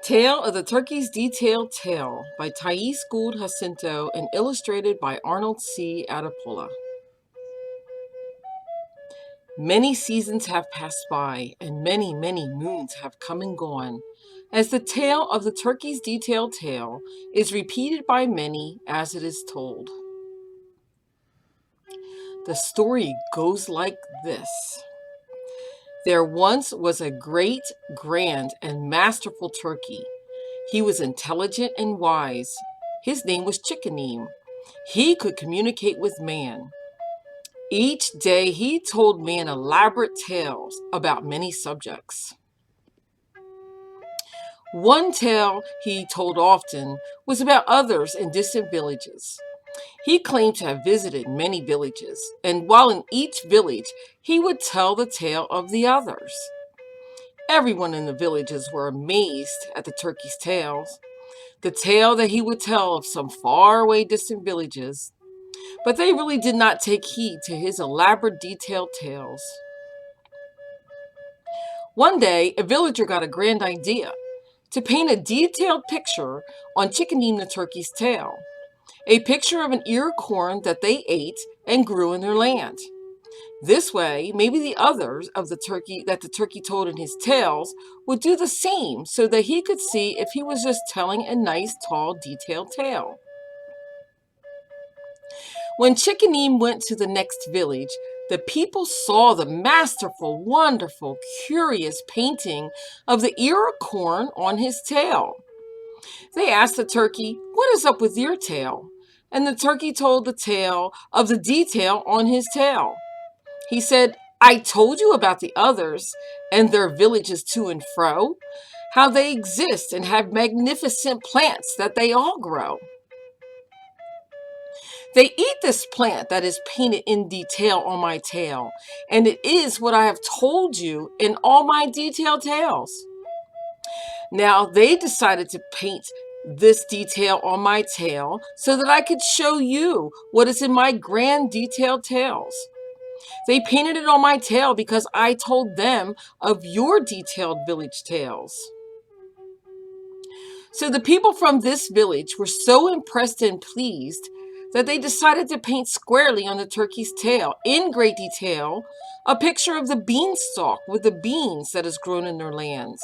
Tale of the Turkey's Detailed Tale by Tyrese, Gould, Jacinto, and illustrated by Arnold C. Adepola. Many seasons have passed by, and many, many moons have come and gone, as the tale of the turkey's detailed tale is repeated by many as it is told. The story goes like this. There once was a great, grand, and masterful turkey. He was intelligent and wise. His name was Chikënëm. He could communicate with man. Each day he told man elaborate tales about many subjects. One tale he told often was about others in distant villages. He claimed to have visited many villages, and while in each village, he would tell the tale of the others. Everyone in the villages were amazed at the turkey's tales, the tale that he would tell of some faraway distant villages, but they really did not take heed to his elaborate detailed tales. One day, a villager got a grand idea to paint a detailed picture on Chikënëm the turkey's tail, a picture of an ear of corn that they ate and grew in their land. This way, maybe the others of the turkey told in his tales would do the same so that he could see if he was just telling a nice, tall, detailed tale. When Chikënëm went to the next village, the people saw the masterful, wonderful, curious painting of the ear of corn on his tail. They asked the turkey, "What is up with your tail?" And the turkey told the tale of the detail on his tail. He said, "I told you about the others and their villages to and fro, how they exist and have magnificent plants that they all grow. They eat this plant that is painted in detail on my tail, and it is what I have told you in all my detailed tales." Now they decided to paint this detail on my tail so that I could show you what is in my grand detailed tales. They painted it on my tail because I told them of your detailed village tales. So the people from this village were so impressed and pleased that they decided to paint squarely on the turkey's tail, in great detail, a picture of the beanstalk with the beans that has grown in their lands.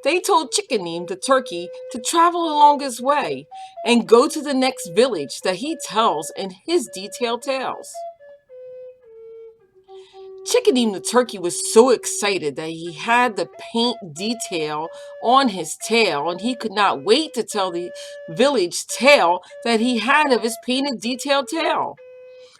They told Chikënëm the turkey to travel along his way and go to the next village that he tells in his detailed tales. Chikënëm the turkey was so excited that he had the paint detail on his tail, and he could not wait to tell the village tale that he had of his painted detailed tail.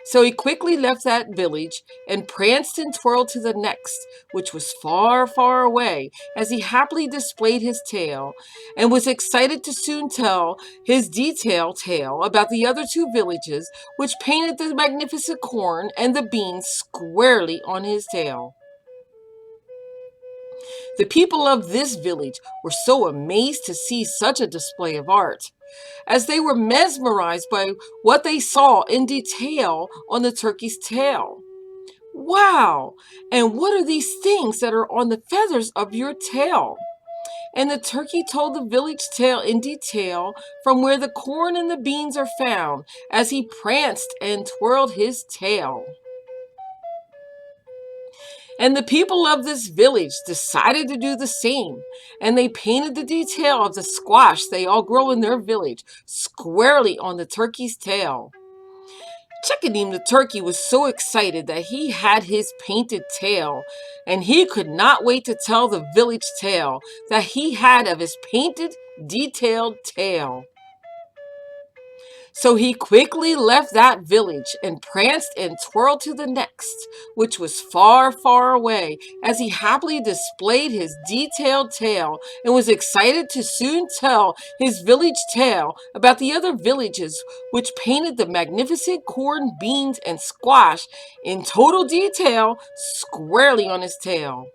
So he quickly left that village and pranced and twirled to the next, which was far, far away, as he happily displayed his tail and was excited to soon tell his detailed tale about the other two villages, which painted the magnificent corn and the beans squarely on his tail. The people of this village were so amazed to see such a display of art, as they were mesmerized by what they saw in detail on the turkey's tail. "Wow! And what are these things that are on the feathers of your tail?" And the turkey told the village tale in detail from where the corn and the beans are found, as he pranced and twirled his tail. And the people of this village decided to do the same, and they painted the detail of the squash they all grow in their village squarely on the turkey's tail. Chikënëm the turkey was so excited that he had his painted tail, and he could not wait to tell the village tale that he had of his painted, detailed tail. So he quickly left that village and pranced and twirled to the next, which was far, far away, as he happily displayed his detailed tail and was excited to soon tell his village tale about the other villages, which painted the magnificent corn, beans, and squash in total detail squarely on his tail.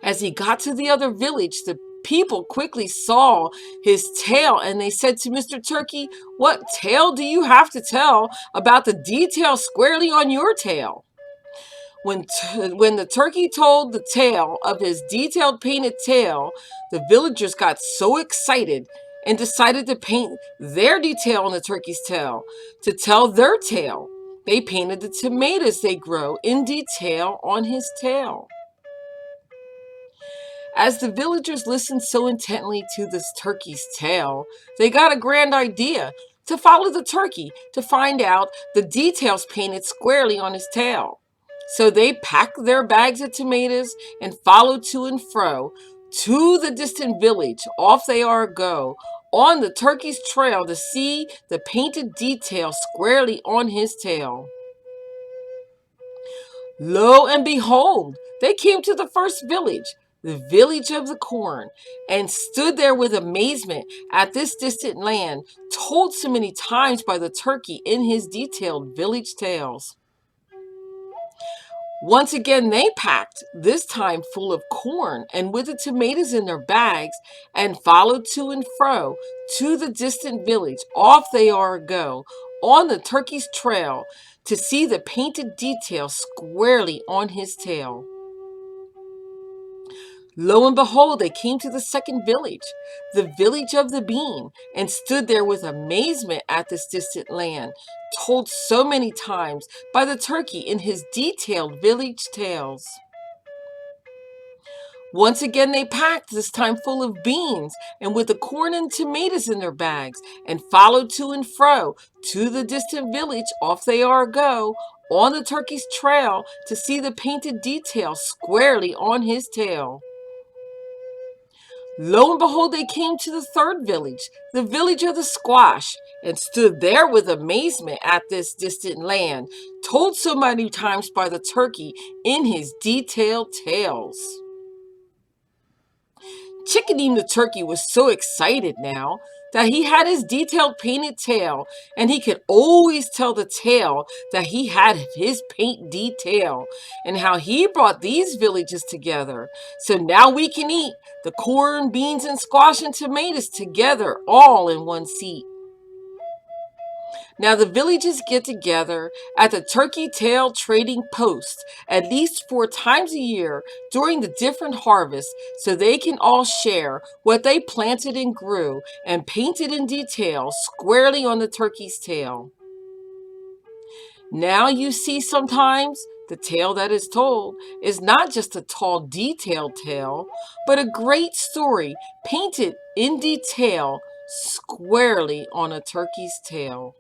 As he got to the other village, the people quickly saw his tail, and they said to Mr. Turkey, "What tale do you have to tell about the detail squarely on your tail?" When the turkey told the tale of his detailed painted tail, the villagers got so excited and decided to paint their detail on the turkey's tail to tell their tale. They painted the tomatoes they grow in detail on his tail. As the villagers listened so intently to this turkey's tale, they got a grand idea to follow the turkey to find out the details painted squarely on his tail. So they packed their bags of tomatoes and followed to and fro to the distant village. Off they are go on the turkey's trail to see the painted detail squarely on his tail. Lo and behold, they came to the first village, the village of the corn, and stood there with amazement at this distant land, told so many times by the turkey in his detailed village tales. Once again they packed, this time full of corn and with the tomatoes in their bags, and followed to and fro to the distant village. Off they are go on the turkey's trail to see the painted detail squarely on his tail. Lo and behold, they came to the second village, the village of the bean, and stood there with amazement at this distant land, told so many times by the turkey in his detailed village tales. Once again they packed, this time full of beans, and with the corn and tomatoes in their bags, and followed to and fro to the distant village. Off they are go on the turkey's trail to see the painted detail squarely on his tail. Lo and behold, they came to the third village, the village of the squash, and stood there with amazement at this distant land, told so many times by the turkey in his detailed tales. Chikënëm the turkey was so excited now that he had his detailed painted tail, and he could always tell the tale that he had of his paint detail and how he brought these villages together. So now we can eat the corn, beans, and squash and tomatoes together all in one seat. Now the villages get together at the turkey tail trading post at least 4 times a year during the different harvests so they can all share what they planted and grew and painted in detail squarely on the turkey's tail. Now you see sometimes the tale that is told is not just a tall detailed tale, but a great story painted in detail squarely on a turkey's tail.